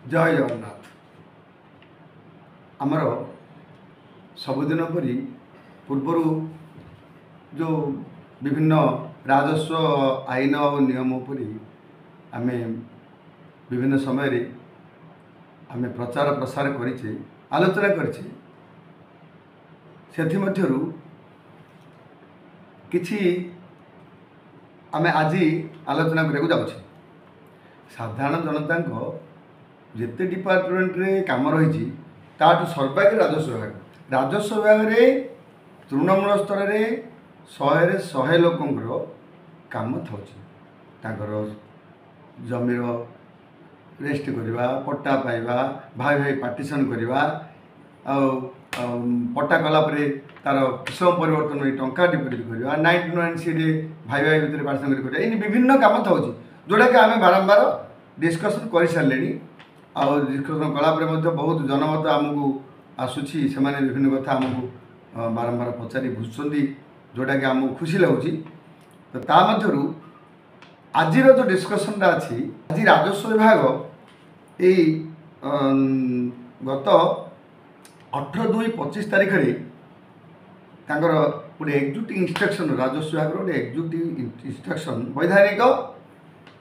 जय जगन्नाथ। आमर सबुदिन परी पूर्वर जो विभिन्न राजस्व आईन और नियम परी आमे विभिन्न समय आमे प्रचार प्रसार करिछे आलोचना करिछे सेथिमध्यरु किछि आमे आज आलोचना करने जाऊँ। साधारण जनता जिते डिपार्टमेंट रे काम रही ताठू सर्वाधिक राजस्व विभाग में तृणमूल स्तर में 100 लोकंर काम थार जमीर रेस्ट करवा पट्टा पाइबा भाई भाई पार्टीशन करवा पट्टा कलापर तार किसम परिवर्तन टंका डिपोजिट करवा 99C भाई भाई भितर पार्टीशन करवा ये विभिन्न काम था जोटा कि आम बारंबार डिस्कसन कर सारे डिस्कसन कलापर बहुत जनमत आमको आसूसी से विभिन्न कथा आमको बारंबार पचारि बुझुंट जोटा कि आमको खुशी लगुच। तो ता मध्यरु आज जो डिस्कसन अच्छी आज राजस्व विभाग यही गत 18/2/25 तारीख में गोटे एक्जिक्यूटिव इंस्ट्रक्शन राजस्व विभाग गोटे एक्जिक्यूटिव इंस्ट्रक्शन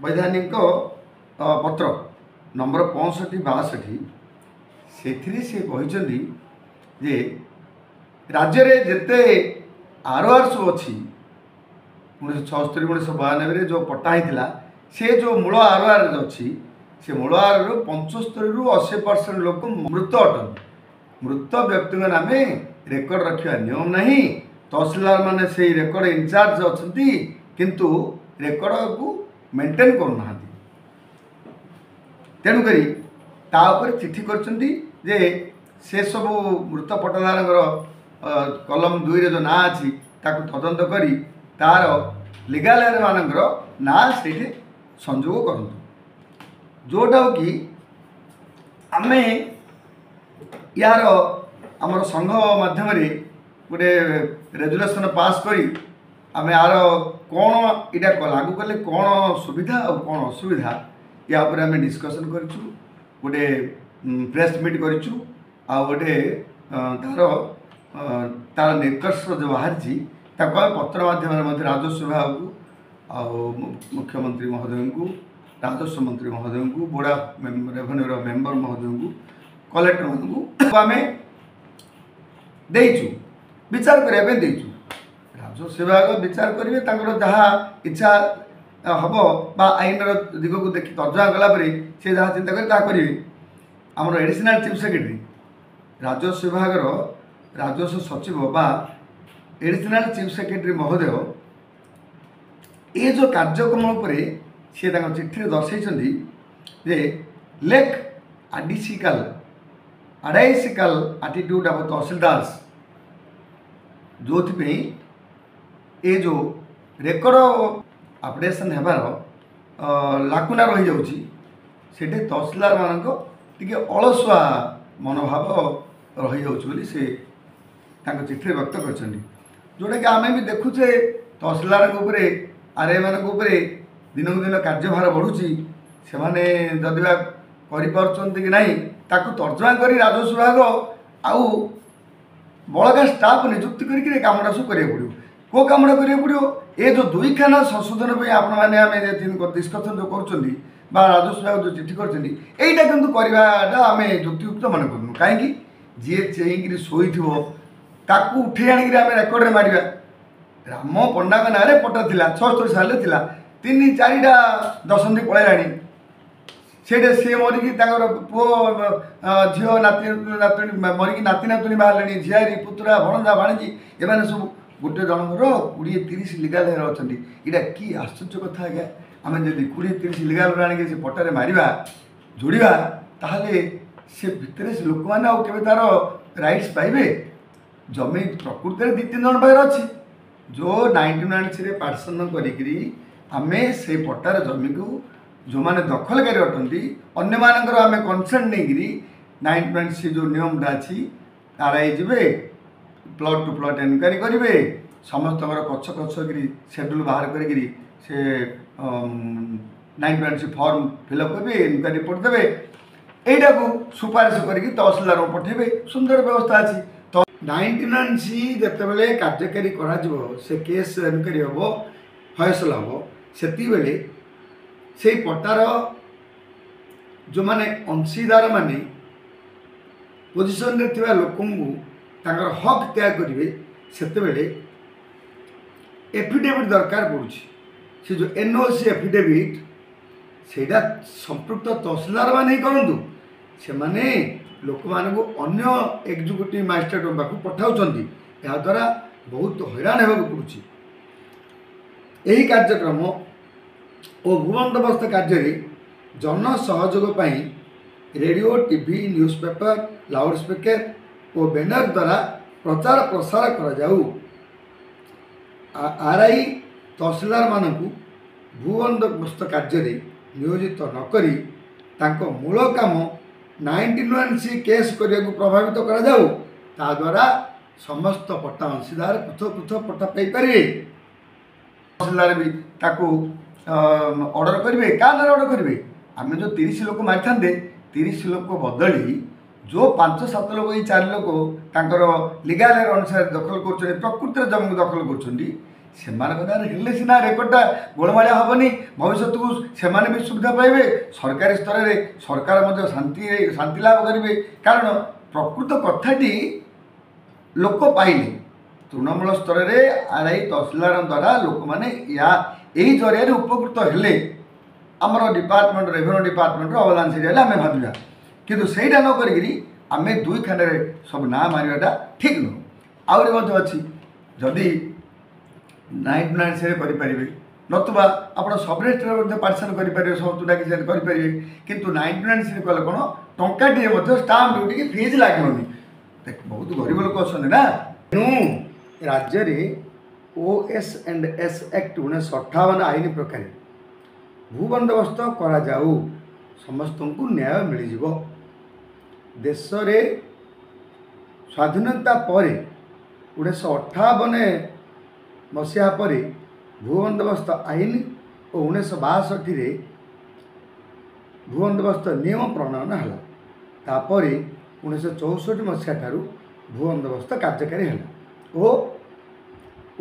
वैधानिक पत्र नंबर 65/62 से कहते जे राज्य रे जेते आरओआर सब अच्छी 1976 1992 जो पट्टा होता से जो मूल आरओआर अच्छी से मूल आरओआर 75 ରୁ 80% लोक मृत अटन मृत व्यक्ति नाम रेकर्ड रखा नियम नहीं। तहसीलदार माने से रेकर्ड इनचार्ज अच्छा किंतु रेकर्ड को मेंटेन करना तेणुक चिठी कर से सब मृत पट्टाधार कलम 2 रे जो ना अच्छी तदंत करी तार लीगल एयर मानकर ना से संजोग करूँ जोटा कि आम यार आमर संघ माध्यम गोटे रेजुलेशन पास करी आम यार कौन यहाँ लागू कले कौन सुविधा और कौन असुविधा या पर आम डिस्कसन करूँ गोटे प्रेस मीट करूँ आ गोटे तार निष्कर्ष जो बाहरी पत्र माध्यम राजस्व विभाग को मुख्यमंत्री महोदय को राजस्व मंत्री महोदय को बोर्ड ऑफ रेवेन्यू मेंबर महोदय को कलेक्टर को आम देचु विचार करने देचु राजस्व विभाग विचार करेंगे जहाँ इच्छा हम बा आईन दिग को देखी तर्जमा कलापर से जहाँ चिंता करेंगे आम एडिशनल चीफ सेक्रेटरी राजस्व विभाग राजस्व सचिव बा एडिशनल चीफ सेक्रेटरी महोदय ये जो कार्यक्रम पर सी चिठी दर्शाई जे लेक आडाइसिकल एटीट्यूड ऑफ तहसीलदार्स जो ये जो रेकर्ड अपडेशन हेबार लाकुना रही जाऊँगी से तहसीलदार मान अलसुआ मनोभाव रही जाऊँगी से चिठी व्यक्त कर जोटा कि आम भी देखुचे तहसीलदार आरए मान दिनक दिन कार्यभार बढ़ुची से मैंने जदिवा कि नहीं तर्जमा कर राजस्व विभाग आउ बड़का स्टाफ नियुक्ति करके कामटा सब करा पड़ो कौ कामटा करा पड़ो ये जो 2 खाना संशोधन पर आप डिस्कसन जो कर राजस्व विभाग जो चिठी करटा कि करवाटा आम युक्तियुक्त मन करूँ कहीं जी चेक शोई ताकू उठे आम रेकर्ड मारिया राम पंडा ना पट्टा थी 76 साल 3-4टा दशंधि पलैलाणी से सी मरिकी पु झील नाती नातुणी मरिकी नाती नातुणी बाहर झियारी पुतुरा भणजा भाणीजी एम सब गोटे जनकर 20-30 लीगल हेयर अच्छा यहाँ कि आश्चर्य कथा आज्ञा आम जब 20-30 लीगल आने से पट्टारे मारिबा जोड़ा ताहले से भितर से लोक मैंने आगे तार राइट्स पाइबे जमी प्रकृत 2-3 जन पाखे अच्छी जो 1990 पार्टीशन करी आमे से पट्टार जमी को जो मैंने दखलकारी अटंती अन्य मानकर आम कनसेंट नहीं 1990 जो नियमटा अच्छी RI ji plot to plot enquiry करेंगे समस्त कछ कछकरी शेड्यूल बाहर करी से 920 फॉर्म फिलअप करेंगे इनक्वारी रिपोर्ट देवे এইটা को सुपारिश करके तहसिलदार पठेबे सुंदर व्यवस्था अच्छी। तो 99C जितेबाला कार्यकारी से केस एनक्वारी हम फैसला हम से से पट्टार जो माने अंशीदार माने पोजिशन रे लोक हक त्याग करेंगे से एफिडेविट दरकार पड़ुछि। से जो NOC एफिडेविट सेटा संपृक्त तहसिलदार मान ही करूँ से माने लोक मान अन्य एग्जीक्यूटिव मजिस्ट्रेट पाक पठाऊँ याद्वारा बहुत हैरान होगा पड़ुछि। यही कार्यक्रम और भूबंदोबस्त कार्य जन सहयोग पाई रेडियो टीवी न्यूज़पेपर लाउडस्पीकर और बैनर द्वारा प्रचार प्रसार करा जाऊ। आरआई तहसिलदार मानकु भूबंदोबस्त कार्य नियोजित नकरी तांको मूल काम 99C केस करने को प्रभावित करा जाऊ। ता द्वारा समस्त पट्टा अंशीदार पृथक पृथक पट्टा पाई पारे। तहसिलदार भी ताको ऑर्डर करेंगे क्या ऑर्डर करेंगे आम जो 30 लोक मारी था 30 लोक बदली जो 5-7 लोग ये 4 लोग लीगल अनुसार दखल कर प्रकृति जमी दखल कर सीना रेकर्डटा गोलमालिया हेनी भविष्य को से भी सुविधा पाइबे सरकारी स्तर में सरकार शांति लाभ करेंगे। कारण प्रकृत कथाटी लोक पाइले तृणमूल स्तर में आरआई तहसिलदार द्वारा लोक मैंने या यही जरिया उपकृत हेले आमर डिपार्टमेंट रेवेन्यू डिपार्टमेंट अवदान से आम भाविया किंतु सेटा न करी आम दुई खाने सब ना मारिवाटा ठीक नुह। आहरी अच्छी जदि 99C करें नतुबा आप सब रेस्टर पार्टिशन करेंगे सब डाक करेंगे किंतु 99C कले कौन टंकाटे स्टाम्प ड्यूटी की फीज लगे बहुत गरीब लोक अच्छा ना तेणु राज्य में OS&S एक्ट 1958 आईन प्रकार भूबंदोबस्त करा जाऊ समस्त को न्याय मिल जाव। देश रे स्वाधीनता पर 1958 मसीहा पर भूबंदोबस्त आईन और 1962 भूबंदोबस्त नियम प्रणयन है। तापर 1964 मसीहा ठारू भूबंदोबस्त कार्यकारी है और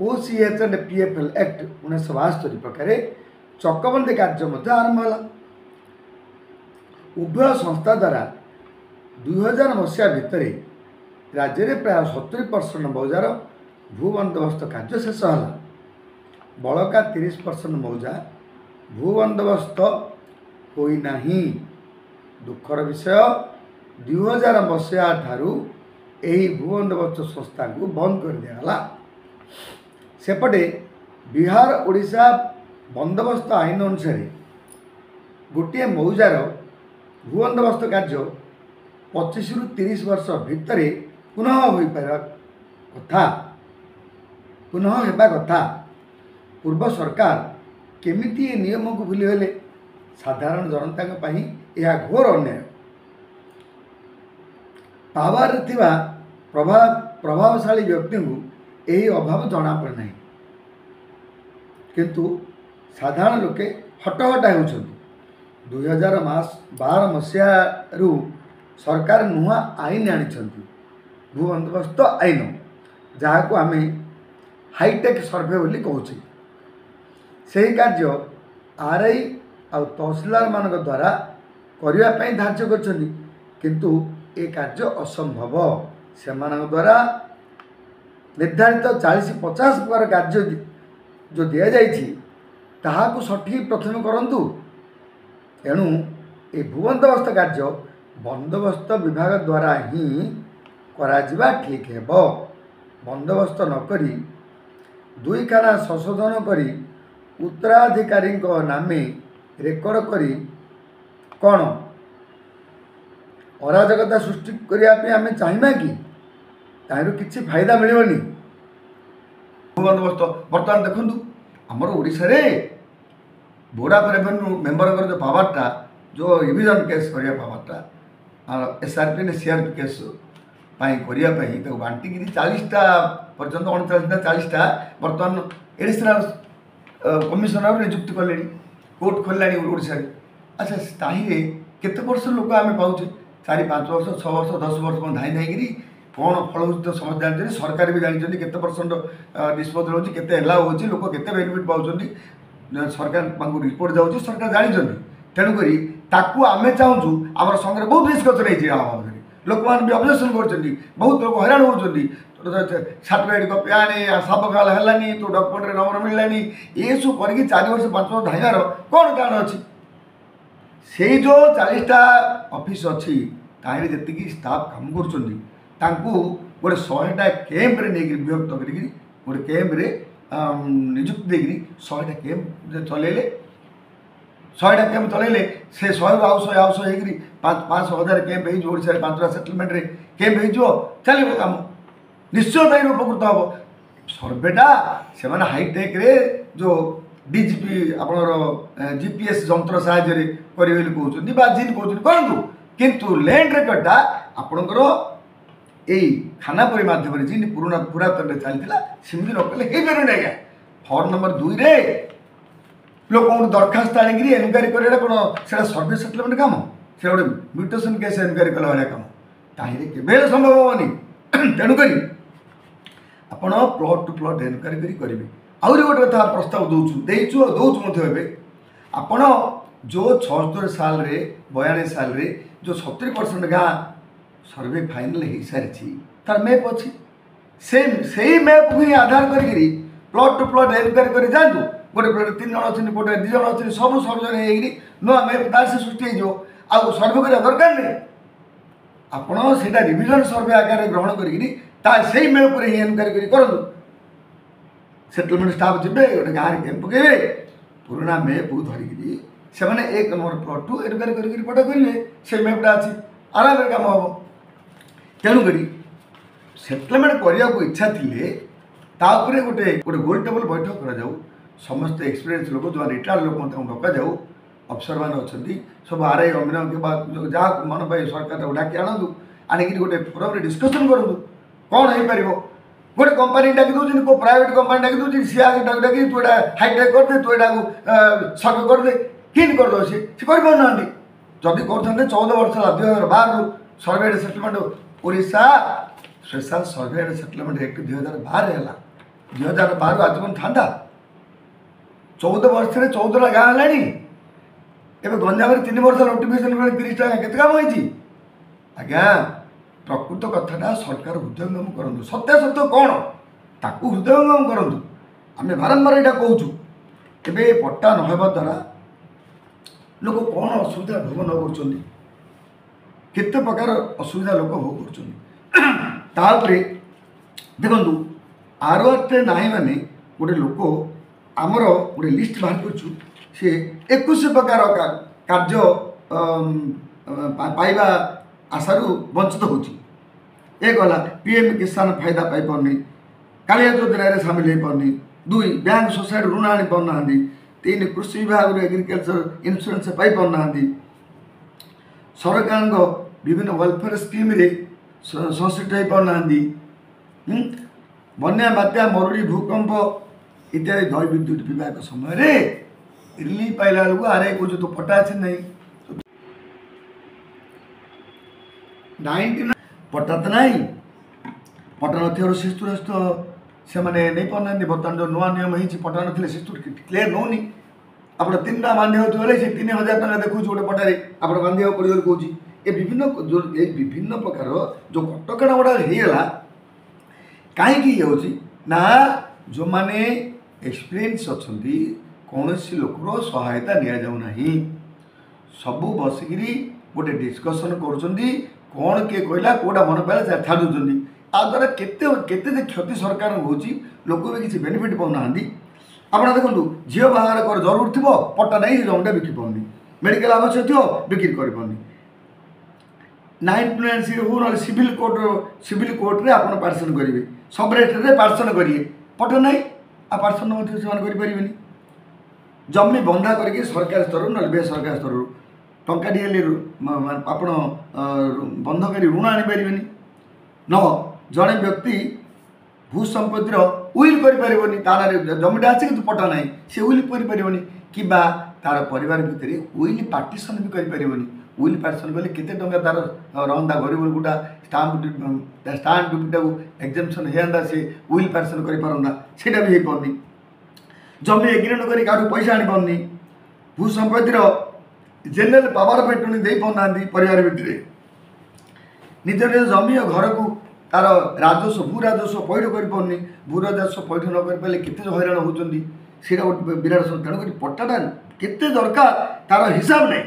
OCH&PFL एक्ट 1972 प्रकार चकबंदी कार्य आरंभ है। उभय संस्था द्वारा 2000 मसीहा भितर राज्य में प्राय 70% मौजार भूबंदोबस्त कार्य शेष है। बड़का 30% मौजा भूबंदोबस्त होना। दुखर विषय 2000 मसीहा ठारू यही भूबंदोबस्त संस्था को बंद कर दिया। सेपटे बिहार ओडिशा बंदोबस्त आईन अनुसार गोटे मौजार भूबंदोबस्त कार्य 25 ରୁ 30 वर्ष भितर पुनः हो कथा। पूर्व सरकार केमिति नियम को भूलीगले साधारण जनता यह घोर अन्याय। पावर थिबा प्रभावशाली व्यक्ति को यही अभाव जना पड़े ना किंतु साधारण लोके हटहटा होती। 2012 मसीहा सरकार नुआ आईन आनी भूबंदोबस्त आईन जहाँ को आम हाईटेक सर्वे बोली कहूँ। से कार्य आरआई आ तहसिलदार मान द्वारा करने धार्य कर किंतु ए कार्य असंभव। से द्वारा निर्धारित 40-50 प्रकार कार्य जो दि जाइए ताहाकु सठिक प्रथम करंतु। एणु ए भूबंदोबस्त कार्य बंदोबस्त विभाग द्वारा ही करा ठीक है। बंदोबस्त नकरी दुई खाना संशोधन करी उत्तराधिकारी नामे रेकर्ड करी कौन अराजकता सृष्टि करने आम चाहिए कि तार किसी फायदा मिलनी। भूबंदोबस्त बर्तमान देखु आमर ओडिशा रे बोर्ड ऑफ रेवेन्यू मेंबर जो पावरटा जो रिविजन केस करिया पावरटा SRP ने CRP केस करने बांटिक 40टा पर्यटन 39टा बर्तमान एडिशनल कमिशनर नियुक्ति कले कोर्ट खोलला ओडिशा अच्छा ताही केते वर्ष लोक आम पाचे 4-5 वर्ष 6 वर्ष 10 वर्ष धाई धाई कौन फल तो समझ जानते सरकार भी जानते केते परसेंट डिस्पोजल होती केते हो लोक केते बेनिफिट पाँच सरकार रिपोर्ट जाऊँगी सरकार जानते तेणुक ताकू आम चाहूँ आम संगे बहुत डिस्कसन होती लोक मैंने भी अब्जेक्शन कर बहुत लोग हैरान होती सर्टिफिकेट कपी आने सब काल है तो डॉक्यूमेंट नंबर मिललानी ये सब करके 4 वर्ष 5 वर्ष धाइबार कौन कारण अच्छी से जो 40टा ऑफिस अच्छी ताहिर जी स्टाफ काम कर गोटे 100टा कैंप्रे नहीं विभक्त कर गोटे कैंप्रे निजुक्ति देकर 100टा कैंप चलैले 100टा कैंप चलैले से 100 आउ 100 आउ 100 होगी 500,000 कैंप होशा 5टा सेटलमेंट कैंप हो चलो कम निश्चय ताई उपकृत हम सर्वेटा से हाईटेक रे जो डीजीपी आपणर जीपीएस जंत्र साहाय्य करेंगे कहते जिन कहते करूँ किंतु लैंड रेकर्डटा आपणकर यही खानापुरी माध्यम जी पुराना पुरातन चलता सेमती न कले हो पारे आज्ञा फॉर्म नंबर 2 रे लोक दरखास्त आनिक एनक्वारी कर कौन से सर्वे सेटलमेंट काम से गोटे म्यूटेशन केस एनक्वारी कला भाया काम ताहिर केवे संभव हेनी तेणुक आपण प्लट टू प्लट एनक्वारी करेंगे आहरी गोटे कथा प्रस्ताव दौचु आपण जो 76 साल 42 साल जो 70% गाँ सर्वे फाइनल हो सारी तार मैप अच्छी से मैप को ही आधार करी प्लट टू प्लट एनक्वारी कर जातु गोटे प्लट 3 जन अच्छे गोटे 2 जन अच्छे सब सर्जन हो नुआ मैप तार से सृष्टि हो आउ सर्वे करने दरकार नहीं आपड़ से रिविजन सर्वे आकार ग्रहण कर मैप ही एनक्वारी करूँ सेटलमेंट स्टाफ जी गोटे गाँव कैंप पकड़े पुराना मैप को धरिकी से 1 नंबर प्लट टू एनक्वारी कर पटा करेंगे से मैपटा अच्छी आराम काम हम तेणुक सेटलमेंट करने को इच्छा थी गोटे गोटे गोल टेबल बैठक कर समस्त एक्सपीरियंस लोक जो रिटायर्ड लोक डका जाऊ अफसर मैंने अच्छा सब आरआई अभिनव जहाँ मन पाए सरकार डाकी आणु आणिक गोटे फोरम डिस्कसन करूँ कौन हो पार गोटे कंपनी डाकी दूसरी को प्राइवेट कंपनी डाकी दूसरी सी डाकी तू एटा हाईटेक करदे तू एटा सर्वे करदे किन करदे सी करना जदि करते 14 वर्ष 2012 सर्वे सेटलमेंट ओडिशा स्पेशल सर्वे सेटलमेंट एक्ट 2012 है 2012 आजीवन था 14 वर्ष 14टा गाँ है एवं गंजाम 3 वर्ष नोटिफिकेशन 30 टाँग के काम होती आज्ञा प्रकृत कथाटा सरकार हृदयंगम करूँ सत्यासत्य कौन ताकू हृदयंगम करूँ आम बारंबार यहाँ कहूँ एवं पट्टा नहबा द्वारा लोक कौन असुविधा भोग न करते प्रकार असुविधा लोक भोग कर देखु आरओआर नाई माने गोटे लोक आमर गोटे लिस्ट बाहर करूँ सी 21 प्रकार कार्य पाइबा आशारू वंचित हो गला पीएम किसान फायदा पाई पारनी कालिया योजना सामिल हो पारनी 2 बैंक सोसाइटी ऋण आनी पारना 3 कृषि विभाग एग्रीकल्चर इन्शुरांस पाई पारना सरकार विभिन्न वेलफेयर स्कीम रे संश्लिष्ट हो पारना बन्या बात्या मरुड़ी भूकंप इत्यादि जल विद्युत विभाग समय रिलीफ पाइला बेलू आरआई को तो पट्टा अच्छे नहीं 99 पट्टा तो नहीं पट्टा न शिस्तुरस्त से मैंने नहीं पाना बर्तमान जो नुआ नियम हो पट्टा ना शिस्तु क्लीयर नौनी आप 3टा बांधे हो से 3000 टका देखो गोटे पट्टारे आप बांधा पड़े कौन ये विभिन्न प्रकार जो कटकणा गुड़ा होगा कहीं ना जो मैंने एक्सपीरियंस अच्छा कौन लोकर सहायता नि जाऊना सबू बसिक गोटे डिस्कसन कर कौन किए कहला कौटा मन पाला छाड़ दूसरी आ द्वारा केते क्षति सरकार हो लोक भी किसी बेनिफिट पाऊना आप देखो झील बाहर कर जरूर थी पट्टा नहीं जमीटा बिक्री पाऊनी मेडिकल आवश्यक थो बिक्री कर पानी 929 हो ना सिविल कोर्टे आप पार्सन करेंगे सब रेट पार्सन करेंगे पट्टा नहीं आ पार्सन करें जमी बंधा करके सरकार स्तर ना बेसरकार स्तर टंका डी आप बंधकारी ऋण आनीपर न जड़े व्यक्ति भूसंपत्तिर उइल कर जमीटा अच्छे कि पट्टा ना सी उइल कर कि तार परिवार भितर उइल पार्टीशन भी करें उइल पार्टीशन कले केते टंका तार रहा गरीब गोटा स्टाम्प ड्यूटी को एग्जामिशन होता से उइल पार्टीशन करा भी हो पारनी जमी एग्रीमेंट कर क्या पैसा आनी पारनी भू संपत्तिर जेनरल पावर ऑफ एटर्नी दे पाना परिवार भितर निज निज जमी और घर को तार राजस्व भू राजस्व पैठ कर भू राजस्व पैठ न कर पारे केते हैरान होती सीटा गोटे विराट समस्या तेणुक पट्टाटा केते दरकार तार हिसाब नहीं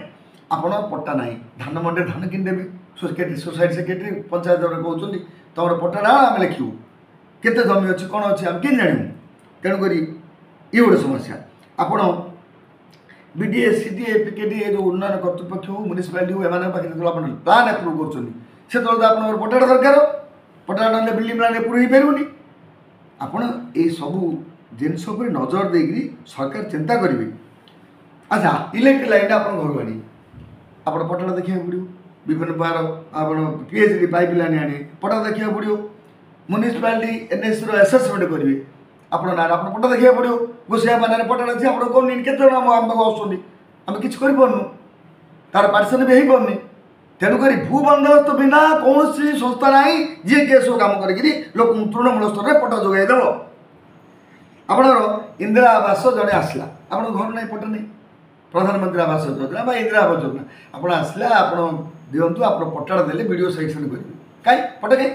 आपण पट्टा ना धान मंडी धान किनदेवी सोसाइटी सेक्रेटरी पंचायत कहते तुम पट्टाटा आम लिखू केते जमी अच्छी कौन अच्छी आम कि जानू तेणुक ये गोटे समस्या आपण बीडीए सीडीए पीकेडी जो उन्नयन कर्तृपक्ष हो म्यूनिसिपालिटी हो एम पाखे प्लान एप्रुव कर पट्टाटा दरकार पट्टाटा ना बिल्डिंग प्लान एप्रुव हो पारे आपण ये सबू जिनस नजर देकरी सरकार चिंता करेंगे। अच्छा इलेक्ट्रिक लाइन आप घर आनी आप पट्टाटा देखा पड़ो विभिन्न प्रकार आप पीएचडी पाइप लाइन आने पट्टा देखा पड़ो म्यूनिसिपालिटी एनएस एसेसमेंट करेंगे आपड़ ना आप पट्टा देखा पड़ो गोसिया मान पट्टाटा अच्छी आप कौन के आम पाक आम कि तार पार्टीशन भी हो पारनी तेणुक भू बंदोबस्त बिना कौन संस्था ना जी केस कम कर लोक तृणमूल स्तर में पट्टा जोगाईदेव आपणर इंदिरा आवास जड़े आसला आप घर ना पट्टा नहीं प्रधानमंत्री आवास योजना इंदिरा आवास योजना आप आसला आप दिंतु आप पट्टाटा देले वीडियो सेक्शन करेंगे कहीं पट्टा कहीं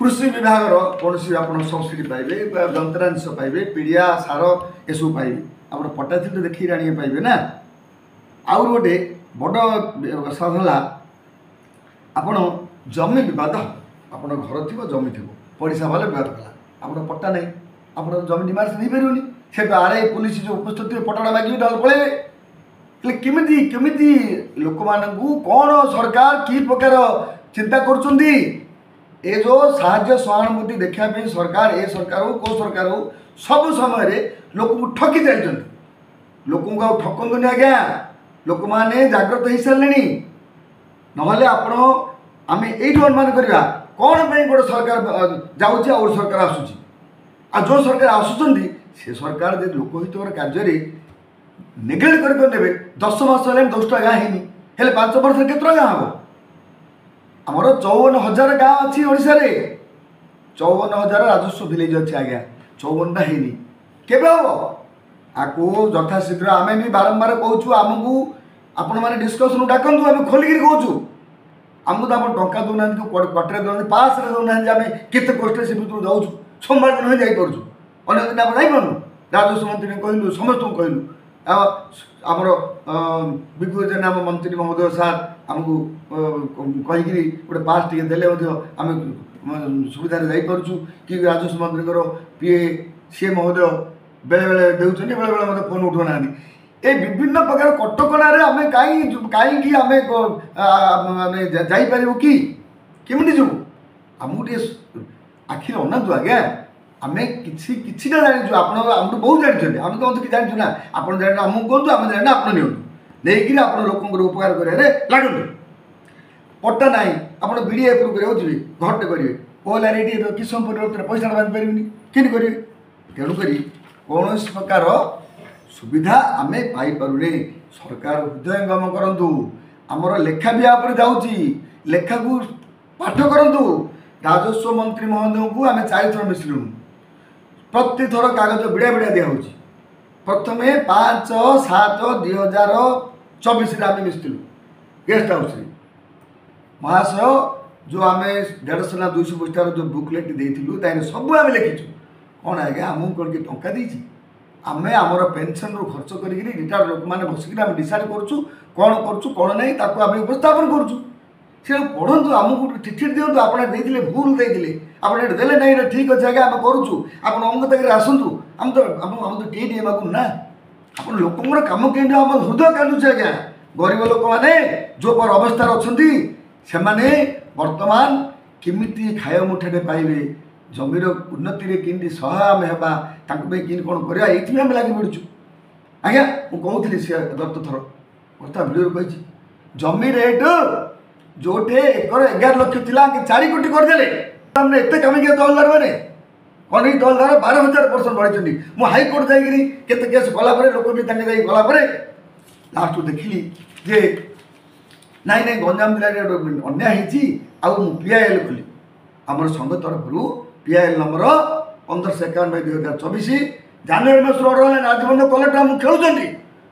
कृषि विभाग कौन आप सब्सिडी पाइबे यंत्रांश पाइबे पीड़िया सार एसबू पाइबे आप पट्टा थी देखिए आने पाइबे ना आउ गोटे बड़ साधला आपण जमी विवाद आप घर थी जमी थी पड़िशा वाले विवाद कला आप पट्टा नहीं आप जमी डिमांड नहीं पारे से आरआई पुलिस जो उपस्थित थे पट्टा मागे पलैबे केमी केमी लोक मानू कौन सरकार कि प्रकार चिंता कर जो साहाय्य सहानुभूति देखापी सरकार ए सरकार हो कौ सरकार हो सब समय लोक को ठकी चलते लोक ठकंतुनि आज्ञा लोक मैंने जागृत हो सारे ना आम ये अनुमान करवा कौन गोटे सरकार जाऊँगी और सरकार आसूँ आ जो सरकार आसुँच से सरकार जो लोकहित कार्य नेग्लेक्ट करदे 10 मास है 10टा गाँ है 5 वर्ष के गाँ हम आमर 54,000 गाँ अच्छी ओडिशा रे 54,000 राजस्व विलेज अच्छी आज्ञा 54टा है केबे हम आपको यथाशीघ्र आम भी बारंबार कहूँ आमको आपण मैंने डिस्कसन डाकतु आम खोलिक कहूँ आमको तो आप टंका दौना क्वार्टर दौना पास दौना आम केत कष्ट से भर जाऊँ सोमवार दिन जापर अन्य दिन आप जापारू राजस्व मंत्री कहलु समस्त कहलु आमर विभू जेना आम मंत्री महोदय सार आमको कहीकि गोटे पास टे देले आम सुविधा जापरु कि राजस्व मंत्री पीए सी महोदय बेले बेले देउछन बेले बेले मत फोन उठौना ए विभिन्न प्रकार कटकणार आम कहीं आम जापर कि केमी जीव आमको टे आखिर अनातु आज्ञा आम कि जाचु आप बहुत जानते आम तो कि जानूँ ना आप जान आमको कहतु आम जाना आप नहीं आप लोक उपकार कर पट्टा ना आप बीडीए एप्रुव कर जी घरटे करेंगे कहला रेडी किस परिवर्तन पैसा बांधि पारे कि करेंगे तेणुक कौन प्रकार सुविधा आम पाइपे सरकार हृदयंगम करूँ आमर लेखा भी आप जाऊँगी लेखा को पाठ करूँ राजस्व मंत्री महोदय को आम 4 थर मिसलु प्रति थर कागज विड़ा विड़ा दिया प्रथम 5/7/2024 आम मिसलु गेस्ट हाउस महाशय जो आम 150 ना 200 पृष्ठार जो बुकलेट देलु सब आम लिखीचु कौन आज्ञा आमको कौन कि टंका देती आम आमर पेनसन रू खर्च कर रिटायर्ड लोक मैंने बसिक डिसाइड करूँ कौन करूँ कौन नहीं आम उपस्थापन करूँ से पढ़ु आमको चिठी दिंतु आप भूल देते आप देले नहीं ठीक अच्छे आगे आम करूँ आप अमुक तक आसतु आम तो टी टी मागुन ना आप लोक कम के आम हृदय काटुचे आज्ञा गरीब लोक मैंने जो पर अवस्था अच्छा से मैंने बर्तमान किमिति खाय मुठाटे पाइबे जमीर उन्नति कि सहाय आम होगा कि कौन करवा ये आम लगे पड़ू आज्ञा मुझे कहती सी गत थर बर्तमान भिडियो कही जमी रेट जोटे 1 11 लक्ष थी 4 कोटी करदे एत कमी दलदार मैंने कणई तहसीलदार 12,000% बढ़ाई मु हाईकोर्ट जाकि केते केस गलापर लोक भी गलापर लास्ट देखिली जे नाई नाई गंजाम जिले अन्याय हो पीआईएल खोली आमर संघ तरफ पीआईएल नंबर 1551/2024 जानुरी मास रहा आज बंद कलेक्टर आम खेलुं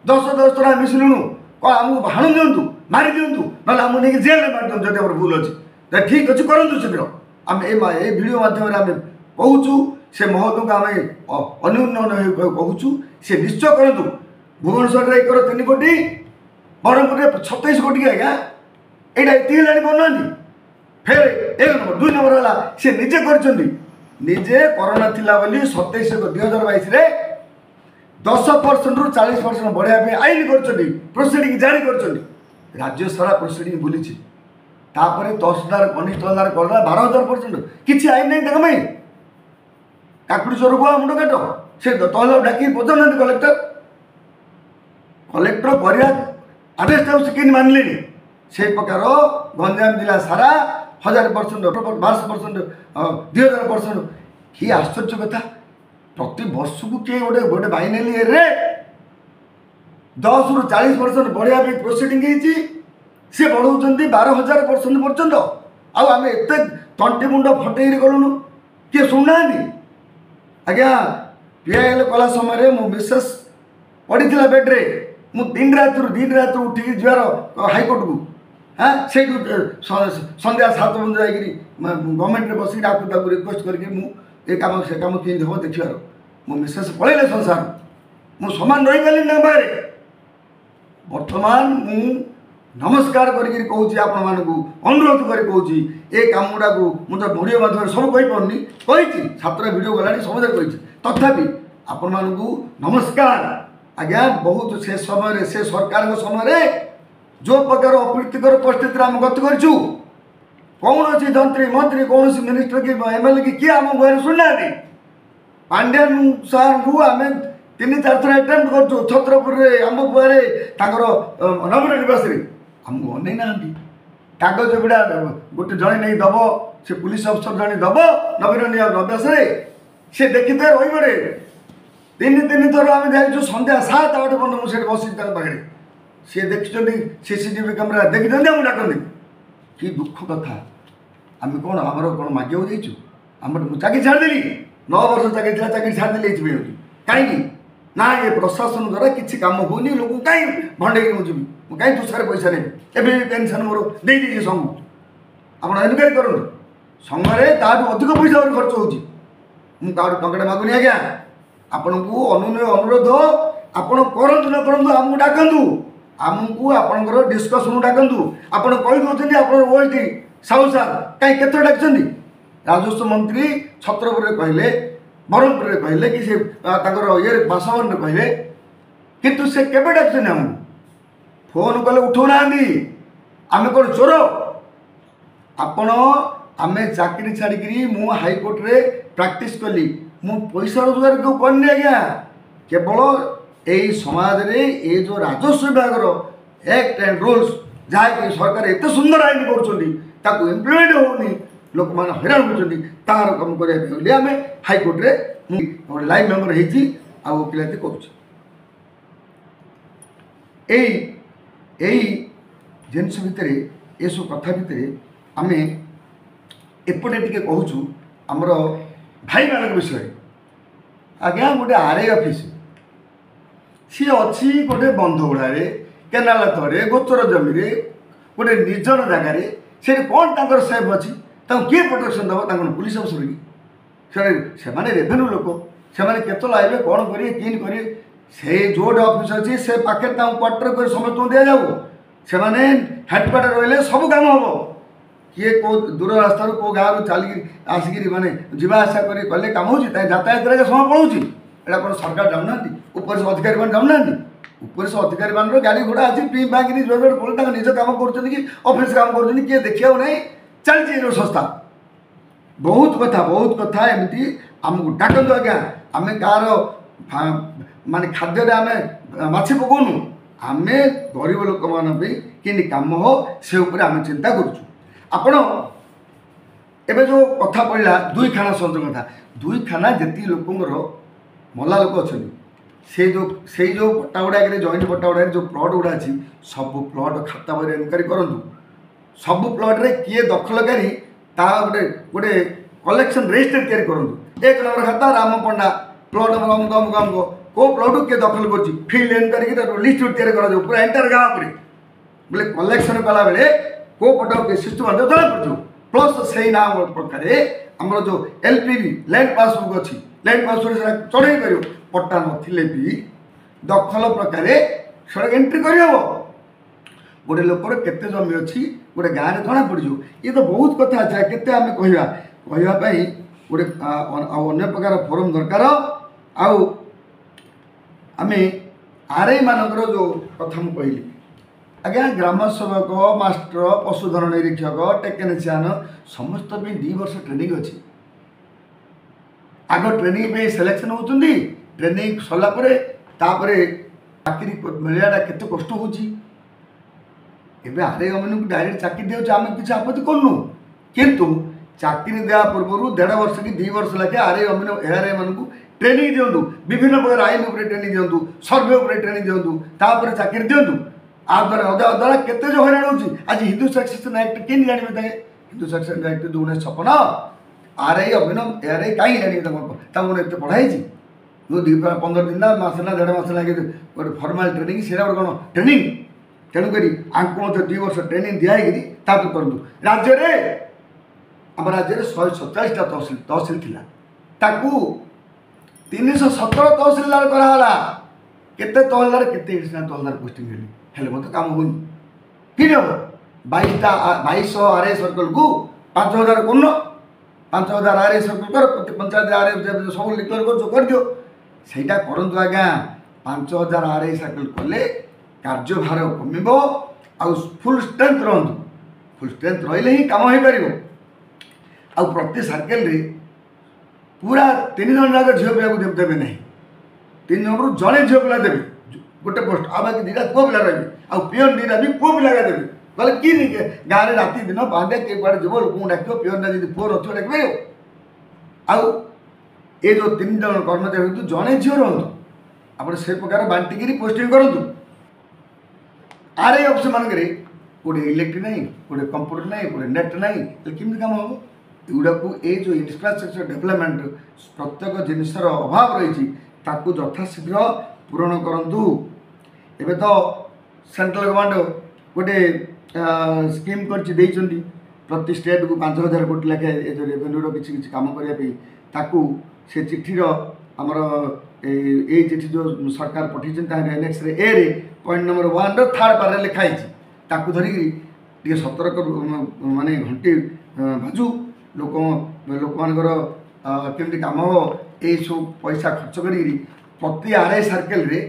10 थर मिसलुणु आमको हाणु दिंतु मारी दिंतु ना आम नहीं जेल में मार दिंतु जब भूल अच्छी ठीक अच्छे करूँ शीघ्र आम ये वीडियो माध्यम आम कहूँ से महोदय को आम अन्यून कहूँ से निश्चय करूँ भुवनेश्वर में 3 कोटी ब्रह्मपुर 27 कोटी आज्ञा यहाँ ये बनना फेर 1 नंबर 2 नंबर है सी निजे करजे कोरोना थिला 27/2022 10% रु 40% बढ़ाया आईन कर प्रोसीडिंग जारी कर राज्य सारा प्रोसीडिंग बुली तहसीलदार कणई तहसीलदार कर 12,000% किसी आईन नहीं काकुड़ी चोर को मुंड काट से तहसीलदार डाक पचार कलेक्टर कलेक्टर कर आदेश से मानले से प्रकार गंजाम जिला सारा 1000%, 1200%, 2000% कि आश्चर्य कथा प्रति वर्ष को किए गोटे गोटे बाइनेली रे 10 रु 40% बढ़िया प्रोसीडिंग सी बढ़ाऊँ 12,000% पर्यंत आम एत तंटी मुंड फटे गलुनु किए शुणुना आज्ञा पीआईएल कला समय मो मिसेस पड़ी बेड्रे मु दिन रात उठिक जीवार हाईकोर्ट को हाँ से संध्या 7 बजे गवर्नमेंट में बस रिक्वेस्ट करके काम से कम कि हम देखार मो मिसेस पलैले संसार मु समान रही पारे ना बाहर बर्तमान मु नमस्कार करके कहूँ आपण मानक अनुरोध कर कहूँ ये कम गुड़ा को मुझे वीडियो माध्यम सब कहीपी कही 7 वीडियो गला समझ कही तथापि आपण मानक नमस्कार आज्ञा बहुत से समय से सरकार समय जो प्रकार अप्रीतिकर परिस्थिति आम गति करूँ कौन जंत्री मंत्री कौन मिनिस्टर कि एमएलए कि किए आम घर शुणुना पांड्यान सार को आम 3-4 थर अटेम्प्ट कर छत्रपुर आम बुआरे नवीन निवास आमको अन ना कागज गुड़ा गोटे जड़े नहीं दब से पुलिस अफसर जड़े दब नवीन निवास से देखी तो रही 3 थर आम जाइए संध्या 7-8 बंद मुझे बस पाखे सी देखते सीसीटीवी कैमेरा देखी आम डाकते कि दुख कथा आम कौन आमर कौन मागे जाइए आम चाकरी छाड़देली 9 वर्ष चाकरी छाड़देली कहीं ना ये प्रशासन द्वारा किसी काम होनी लोग कहीं भंडे मुझे कहीं तुषार पैसा नहीं एवं पेनसन मोर दे दीजिए संघ आप इनक्वारी करूँ संघरे ताठू अधिक पैसा खर्च हो टंका मागुनि आज्ञा आपण को अनुरोध आपण करूँ न करूँ आमको डाकतु आमको आपंकर डिस्कसन डाकतु आप कहीदे आप ओटी साहू सार कहीं केत डाक राजस्व मंत्री छत्रपुर कहले ब्रह्मपुर कहले कि से ये बासभवन कहले किंतु से केवे डाक आमको फोन कले उठाऊना आम कौन चोर आपण आम चाकरी छाड़ी मु हाईकोर्ट रे प्रैक्टिस कली मु पैसा रोजगार क्यों करनी आज्ञा केवल यही समाज रे ये जो राजस्व विभाग एक्ट एंड रूल्स जहाँकि सरकार एत सुंदर आईन कर इम्प्लीमेंट होनी लोक मैंने हैरान होती तार कम करने आम हाईकोर्ट रे गोटे लाइव मेम्बर हो वकिलाती कर जिनस भितर ये सब कथा भितर आम एपटे टे कहूँ आमर भाई मान विषय आज्ञा गोटे आरआई ऑफिस सी अच्छी गोटे बंधगुड़ा केनाल तले गोचर जमी गोटे निर्जन जगार से कौन तर सेफ अच्छी किए प्रोटेक्शन दब पुलिस अफसर कि से रेवेन्यू लोक से केत आए कौन करेंगे किन करेंगे से जोटे ऑफिस अच्छी से पाखे क्वार्टर कर समस्त दि जाऊ से हेडक्वार्टर रही सब कम हम किए कौ दूर रास्तार कौ गाँव चलिक आसिक माने जावासा कले कम हो यातायात समय पड़ोसी एटा कौन सरकार जाऊना ऊपर से अधिकारी मैंने जाऊना ऊपर से अधिकारी मान गाड़ी घोड़ा अच्छी पी बाकी जो निज कम कर ऑफिस काम कर किए देखा ना चलती संस्था बहुत कथा एमती आमको डाकतु आज्ञा आम कार माने खाद्य आम माछी पकाउनु आम गरीब लोक मान कि कम हो से आम चिंता करूँ आपण एबे जो कथा पड़ा 2 खाना संच कथा दुई थाना जी लोकर मला लोक अच्छा से जो पट्टा गुड़ाक जॉइंट पट्टा गुड़ाक जो प्लट गुड़ा अच्छी सब प्लट खाता बही इनक्वारी करूँ सब प्लट्रे किए दखलकारी ता गोटे गोटे कलेक्शन रेजिस्टर तैयारी करूँ 1 नंबर खाता राम पंडा प्लट नंबर अमुक अमुक अमुक को प्लट किए दखल कर फिल्ड इनक्वारी लिस्ट तैयारी कर पूरा एंटायर गाँव पर बोले कलेक्शन कला बेले को पटा किए सिस्टम जना पड़ो प्लस से ना प्रकार आमर जो एलपीबी लैंड पासबुक अच्छी लैंड पासबुक से चढ़े पार पट्टा नथिले भी दखल प्रकार से एंट्री करहब गोटे लोकर केते जमी अच्छी गोटे गाँव में जना पड़ो ये तो बहुत कथा अच्छे केते आम कहवाई गोटे अन्य प्रकार फोरम दरकार आम आरआई मानकर जो कथा मुझे कहली आज्ञा ग्राम सेवक मास्टर पशुधन निरीक्षक टेक्निशियन समस्त 2 वर्ष ट्रेनिंग अच्छी आग ट्रेनिंग पे सिलेक्शन होती ट्रेनिंग सरलापर चाकरी मिलवाटा केते कष्ट होची एबे आरआई मान को डायरेक्ट चाकरी दिया आम किसी आपत्ति करूँ किंतु चाकरी देवा पूर्व 1.5 वर्ष कि 2 वर्ष लगे आरआई मान को ट्रेनिंग दिंतु विभिन्न प्रकार आईन उपर ट्रेनिंग दिंतु सर्वे उपर ट्रेनिंग दिंतु चाकरी दिंतु आ द्वारा केते जो हईराण होची आज हिंदू सक्सेशन एक्ट केन जानवे हिंदू सक्सेशन एक्ट 1956 आरआई अभिनव आरआई कहीं जानवे एत पढ़ाई जो 15 दिन ना मस ना 1.5 मास लगे गोटे फर्माल ट्रेनिंग से कौन ट्रेनिंग तेणुक आंको 2 वर्ष ट्रेनिंग दिखाई करूँ राज्य आम राज्य 147टा तहसिल थी 317 तहसिलदार कराला केते तहसिलदार केते तहसिलदार पोस्टिंग हेल्ले मत काम हो कि हम 2200 आरआई सर्कल को 5000 कर 5000 आरआई सर्कल कर प्रति पंचायत आरआई सब लिखल कर दियो सहीटा करूँ आज्ञा 5000 आरआई सर्कल कले कार्यभार कमिब आ फुल स्ट्रेंथ रुँ फुल स्ट्रेंथ रही ही कम हो पार आ प्रति सर्कल पूरा 3 जन जाक झील पिला देवे ना 3 जन जड़े झील पिला देवे गोटे पोस्ट आ बाकी 2टा पुओ पिला रही आ पिओन 2टा भी पुओ पिला देवे बोले कि गाँव में राति दिन बांधे किए कड़े जीव लोक डाक पिओन जी पुओ नथिବ डाक आउ ये जो 3 जन कर्मचारी हूँ जड़े झील रुँ आप से प्रकार बांटिकी पोस्टिंग करूँ आरआई ऑफिस मानक गोटे इलेक्ट्रिक ना गोटे कंप्यूटर ना गोटे नेट ना केमी कम हम युवा को ये जो इंफ्रास्ट्रक्चर डेवलपमेंट प्रत्येक जिनसर अभाव रही यथाशीघ्र पूरण करूँ एवं तो सेंट्रल गवर्नमेंट गोटे स्कीम कर प्रति स्टेट को 5000 कोटी लाखे रेवेन्यूर किसी कम करने से चिठीर आमर ये चिठी जो सरकार पठे एनेक्स ए रे पॉइंट नंबर 1 3rd पारे लिखाई ताकू धरिकी सतर्क माने घंटी बाजू लोक मानकर केमती कम हो ये सब पैसा खर्च करी प्रति आरआई सर्कल रे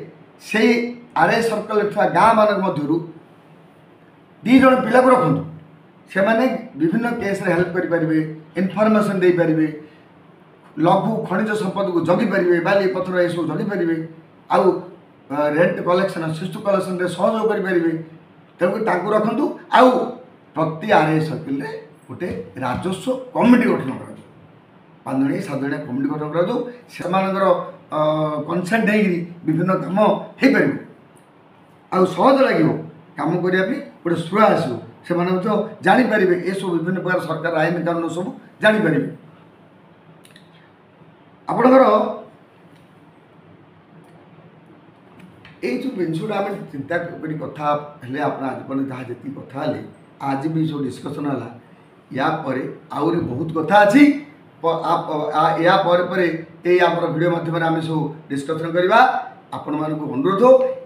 से आरआई सर्कल गाँ मान मध्य 2 जन पिला को रखु से माने विभिन्न केस रे हेल्प करें इनफर्मेशन दे पारे लघु खनिज संपद को जगी पारे बाली पथर ये सब जगी पारे आउ रेंट कलेक्शन शिशु कलेक्शन रे सहयोग करें तेणुक रखु आउ प्रति आरआई सर्कल रे गोटे राजस्व कमिटी गठन कर 5 जणिया 7 जणिया कमिटी गठन कर कनसेंट विभिन्न काम हो पार आउ सहज लगे कम करने गोटे सुर आसो से जापर ये सब विभिन्न प्रकार सरकार आईन कानून सब जापर आपणकर ये जो जिनसा आम चिंता करी कथा आप आज पर्यटन जहाँ जी कथा आज भी जो डिस्कसन है या पर आहरी बहुत कथा अच्छी या पर ये आम भिडियो माध्यम आम सब डिस्कसन करवा आपण मान अनुरोध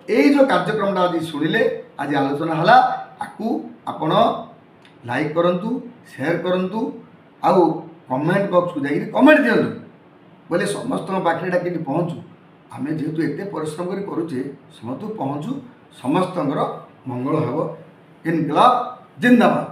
ये जो कार्यक्रम आज शुणिले आज आलोचना है आपको आपण लाइक करूँ शेयर करूँ आउ कमेंट बॉक्स को जाइए कमेंट दिंतु बोले समस्त पाखे कि पहुँचू आम जेहेतु एत परिश्रम करुचे समस्त पहुँचू समस्त मंगल हम इनकलाब जिंदाबाद।